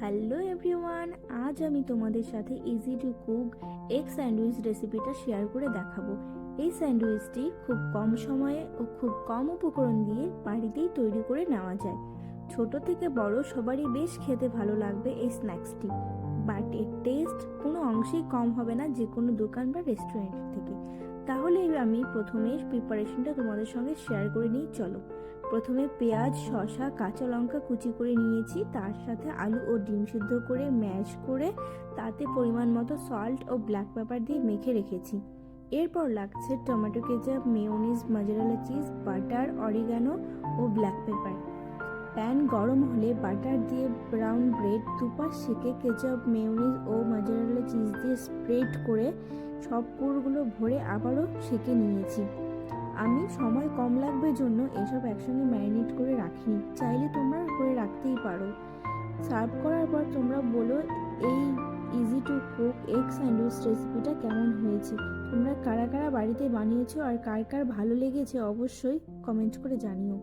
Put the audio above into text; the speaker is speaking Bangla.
হ্যালো এভরিওয়ান, আজ আমি তোমাদের সাথে easy to cook egg sandwich রেসিপিটা শেয়ার করে দেখাবো। এই স্যান্ডউইচটি খুব কম সময়ে ও খুব কম উপকরণ দিয়ে বাড়িতেই তৈরি করে নেওয়া যায়। ছোট থেকে বড় সবারই বেশ খেতে ভালো লাগবে এই স্ন্যাক্সটি, বাট এর টেস্ট কোনো অংশেই কম হবে না যে কোনো দোকান বা রেস্টুরেন্ট থেকে। তাহলে আমি প্রথমে প্রিপারেশনটা তোমাদের সঙ্গে শেয়ার করে নিই। চলো, প্রথমে পেঁয়াজ, শসা, কাঁচা লঙ্কা কুচি করে নিয়েছি, তার সাথে আলু ও ডিম সিদ্ধ করে ম্যাশ করে তাতে পরিমাণ মতো সল্ট ও ব্ল্যাক পেপার দিয়ে মেখে রেখেছি। এরপর লাগছে tomato ketchup, mayonnaise, mozzarella cheese, butter, oregano ও ব্ল্যাক পেপার। প্যান গরম হলে বাটার দিয়ে ব্রাউন ব্রেড দুপাশ সেঁকে কেচাপ, মেয়োনিজ ও মজারেলা চিজ দিয়ে স্প্রেড করে সব পুরগুলো ভরে আবারও সেঁকে নিয়েছি। আমি সময় কম লাগবে জন্য এসব একসঙ্গে ম্যারিনেট করে রাখিনি, চাইলে তোমরা করে রাখতেই পারো। সার্ভ করার পর তোমরা বলো এই easy to cook egg sandwich রেসিপিটা কেমন হয়েছে। তোমরা কারা কারা বাড়িতে বানিয়েছো আর কার কার ভালো লেগেছে অবশ্যই কমেন্ট করে জানিও।